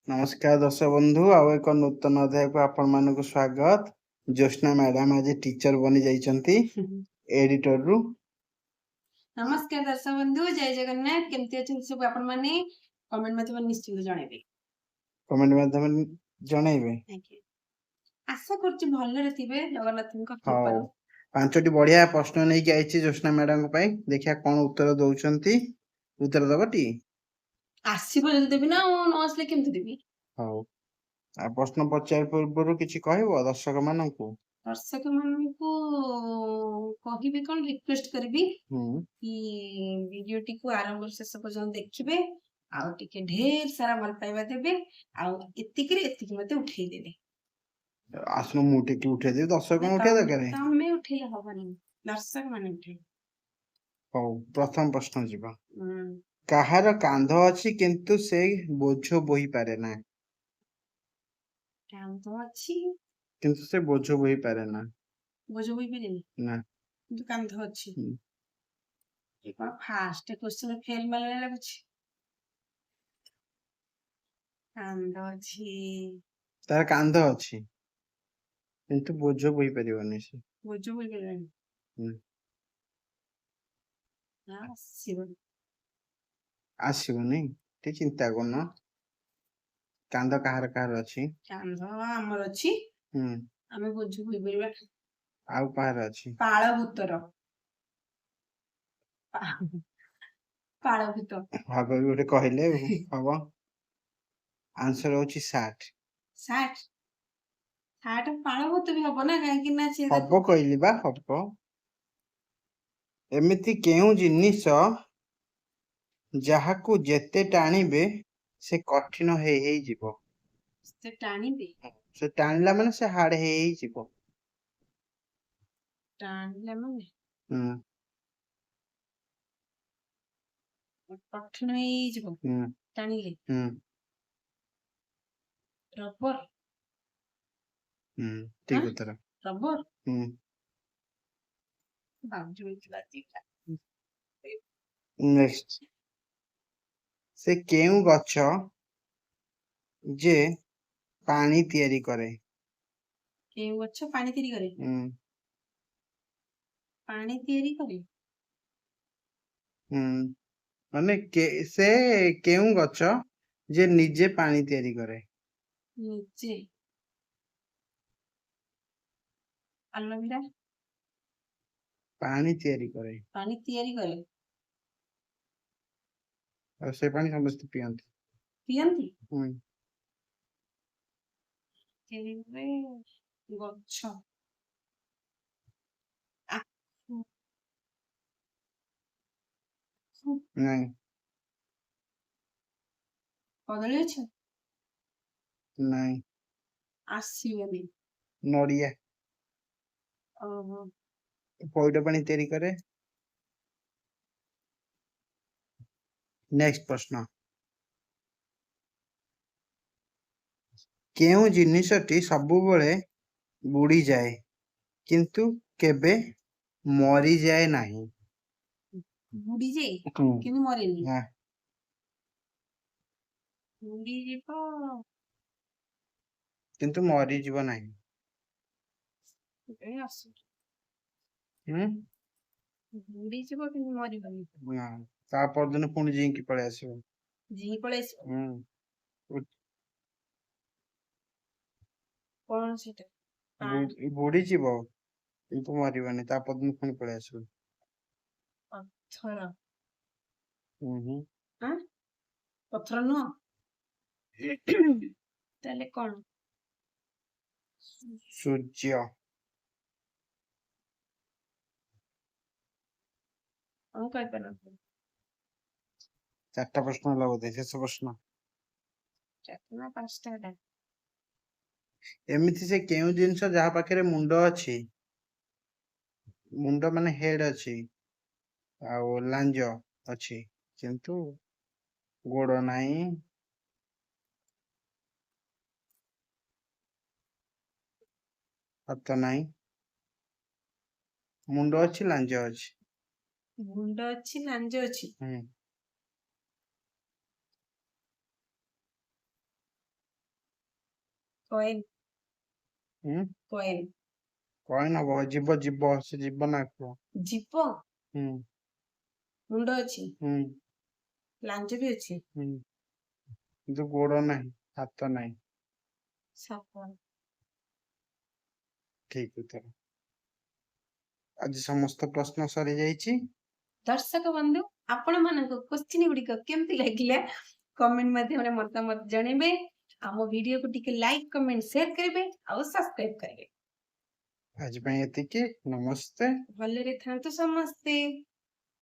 ନମସ୍କାର ଦର୍ଶକ ବନ୍ଧୁ, ଆଉ ଏକ ନୂତନ ଅଧ୍ୟାୟକୁ ଆପଣମାନଙ୍କୁ ସ୍ୱାଗତ। ଜ୍ୟୋତ୍ସ୍ନା ମ୍ୟାଡାମ ଆଜି ଟିଚର ବନି ଯାଇଛନ୍ତି ଏଡିଟରରୁ। ନମସ୍କାର ଦର୍ଶକ ବନ୍ଧୁ, ଜୟ ଜଗନ୍ନାଥ। କେମିତି ଅଛନ୍ତି ସବୁ ଆପଣ ମାନେ? କମେଣ୍ଟ ମାଧ୍ୟମରେ ନିଶ୍ଚିତ ଜଣାଇବେ। କମେଣ୍ଟ ମାଧ୍ୟମରେ ଜଣାଇବେ। ଆଶା କରୁଛି ଭଲରେ ଥିବେ ଜଗନ୍ନାଥଙ୍କ ହଉ, କୃପାରୁ। 5ଟି ବଢିଆ ପ୍ରଶ୍ନ ନେଇକି ଆଇଛି ଜ୍ୟୋତ୍ସ୍ନା ମ୍ୟାଡାମଙ୍କ ପାଇଁ। ଦେଖିବା କଣ ଉତ୍ତର ଦଉଛନ୍ତି। ଉତ୍ତର ଦବଟି? ଆସିବ ଯଦି ଦେବି ନା, ନ ଆସିଲେ କେମିତି ଦେବି? ହଉ, ଆଉ ପ୍ରଶ୍ନ ପଚାରିବା ପୂର୍ବରୁ କିଛି କହିବ ଦର୍ଶକ ମାନଙ୍କୁ? ଦର୍ଶକ ମାନଙ୍କୁ କହିବି କଣ, ରିକ୍ୱେଷ୍ଟ କରିବି କି ଭିଡିଓଟିକୁ ଆରମ୍ଭରୁ ଶେଷ ପର୍ଯ୍ୟନ୍ତ ଦେଖିବେ, ଆଉ ଟିକେ ଢେର ସାରା ଭଲ ପାଇବା ଦେବେ, ଆଉ ଏତିକି ମତେ ଉଠେଇଦେବେ। ଆସୁନ ମୁଁ ଟିକେ ଉଠେଇଦେବି, ଦର୍ଶକ ଉଠେଇବା ଦରକାର। ତମେ ଉଠେଇଲେ ହବନି, ଦର୍ଶକ ମାନେ ଉଠେଇବେ। ହଉ, ପ୍ରଥମ ପ୍ରଶ୍ନ ଯିବା। କାହାର କାନ୍ଧ ଅଛି କିନ୍ତୁ ସେ ବୋଝ ବୋହି ପାରେ ନା? କାନ୍ଧ ଅଛି କିନ୍ତୁ ସେ ବୋଝ ବୋହି ପାରେ ନା। ବୋଝ ବୋହି ପାରେନି ନା, କିନ୍ତୁ କାନ୍ଧ ଅଛି। ଏ କଣ ଫାଷ୍ଟ କ୍ୱେଶ୍ଚନ ଫେଲ ମାରିଲା ଲାଗୁଛି। କାନ୍ଧ ଅଛି, ତାର କାନ୍ଧ ଅଛି କିନ୍ତୁ ବୋଝ ବୋହି ପାରିବନି ସେ। ବୋଝ ବୋହି ପାରିବନି। ଆସିବନି, ଟିକେ ଚିନ୍ତା କରୁନ। କାନ୍ଧ କାହାର କାହାର ଅଛି? କାନ୍ଧ ଆମର ଅଛି, ଆମେ ବୋଝ ବୋହି ପାରିବା। ଆଉ କାହାର ଅଛି? ପାଳଭୂତର। ପାଳଭୂତ ହବ ବି ଗୋଟେ କହିଲେ ହବ। ଆନ୍ସର ହଉଛି ସାର୍ଟ। ସାର୍ଟ ପାଳଭୂତ ବି ହବ ନା, କାହିଁକି ନା ସେ ହବ କହିଲି ବା, ହବ। ଏମିତି କେଉଁ ଜିନିଷ ଯାହାକୁ ଯେତେ ଟାଣିବେ ସେ କଠିନ ହେଇ ହେଇଯିବ? ସେ ଟାଣିବେ, ସେ ଟାଣିଲା ମାନେ ସେ ହାର୍ଡ ହେଇ ହେଇଯିବ। ଟାଣିଲା ମାନେ କଠିନ ହେଇଯିବ ଟାଣିଲେ। ରବର। ଠିକ ଉତ୍ତର, ରବର। ନେକ୍ସଟ, ସେ କେଉଁ ଗଛ ଯେ ପାଣି ତିଆରି କରେ? କେଉଁ ଗଛ ପାଣି ତିଆରି କରେ? ପାଣି ତିଆରି କରେ, ମାନେ ସେ କେଉଁ ଗଛ ଯେ ନିଜେ ପାଣି ତିଆରି କରେ? ନିଜେ? ଆଲୋଭେରା। ପାଣି ତିଆରି କରେ, ପାଣି ତିଆରି କରେ, ଆଉ ସେ ପାଣି ସମସ୍ତେ ପିଅନ୍ତି। ପିଅନ୍ତି? ଗଛ। ନାଇଁ। କଦଳୀ ଗଛ? ନାଇଁ। ଆସିବନି। ନଡିଆ। ଓହୋ। ପଇଡ଼ ପାଣି ତିଆରି କରେ। ନେକ୍ସଟ ପ୍ରଶ୍ନ, କେଉଁ ଜିନିଷଟି ସବୁବେଳେ ବୁଡିଯାଏ କିନ୍ତୁ କେବେ ମରିଯାଏ ନାହିଁ? ବୁଡିଯାଏ କିନ୍ତୁ ମରେନି। ବୁଡିଯିବ କିନ୍ତୁ ମରିଯିବ ନାହିଁ। ବୁଡିଯିବ କିନ୍ତୁ ମରିବନି। ତା ପରଦିନ ପୁଣି ଜିଇଁକି ପଳେଇ ଆସିବ। ଜିଇଁ ପଳେଇ ଆସିବ। କଣ ସେଟା? ବୁଡିଯିବ କିନ୍ତୁ ମରିବନି, ତା ପରଦିନ ପୁଣି ପଳେଇ ଆସିବ। ପଥର। ପଥର ନୁହଁ? ତାହେଲେ କଣ? ସୂର୍ଯ୍ୟ। କହିପାରୁନଥିଲି। 4ଟା ପ୍ରଶ୍ନ ହେଲା ବୋଧେ, ଶେଷ ପ୍ରଶ୍ନ। 4ଟା ନା 5ଟା ହେଲା? ଏମିତି ସେ କେଉଁ ଜିନିଷ ଯାହା ପାଖରେ ମୁଣ୍ଡ ଅଛି, ମୁଣ୍ଡ ମାନେ ହେଡ ଅଛି, ଆଉ ଲାଞ୍ଜ ଅଛି କିନ୍ତୁ ଗୋଡ ନାହିଁ, ହାତ ନାହିଁ, ମୁଣ୍ଡ ଅଛି ଲାଞ୍ଜ ଅଛି। ମୁଣ୍ଡ ଅଛି ଲାଞ୍ଜ ଅଛି। କଏନ୍ ହୁଁ କଏନ୍ କଏନ ହବ ଯିବ ଯିବ ସେ ଯିବ ନା କୁହ। ଜୀବ ହୁଁ ମୁଣ୍ଡ ଅଛି, ହୁଁ ଲାଞ୍ଜ ବି ଅଛି, ହୁଁ କିନ୍ତୁ ଗୋଡ ନାହିଁ, ହାତ ନାହିଁ। ସାପ। ଠିକ ଉତ୍ତର। ଆଜି ସମସ୍ତ ପ୍ରଶ୍ନ ସରିଯାଇଛି। ଦର୍ଶକ ବନ୍ଧୁ, ଆପଣ ମାନଙ୍କ କ୍ୱେଶ୍ଚିନ୍ ଗୁଡିକ କେମିତି ଲାଗିଲା କମେଣ୍ଟ ମାଧ୍ୟମରେ ମତାମତ ଜଣେଇବେ। ଆମ ଭିଡିଓକୁ ଟିକେ ଲାଇକ୍ କମେଣ୍ଟ ସେୟାର କରିବେ ଆଉ ସବସ୍କ୍ରାଇବ କରିବେ। ଆଜି ପାଇଁ ଏତିକି। ନମସ୍ତେ। ଭଲରେ ଥାନ୍ତୁ ସମସ୍ତେ।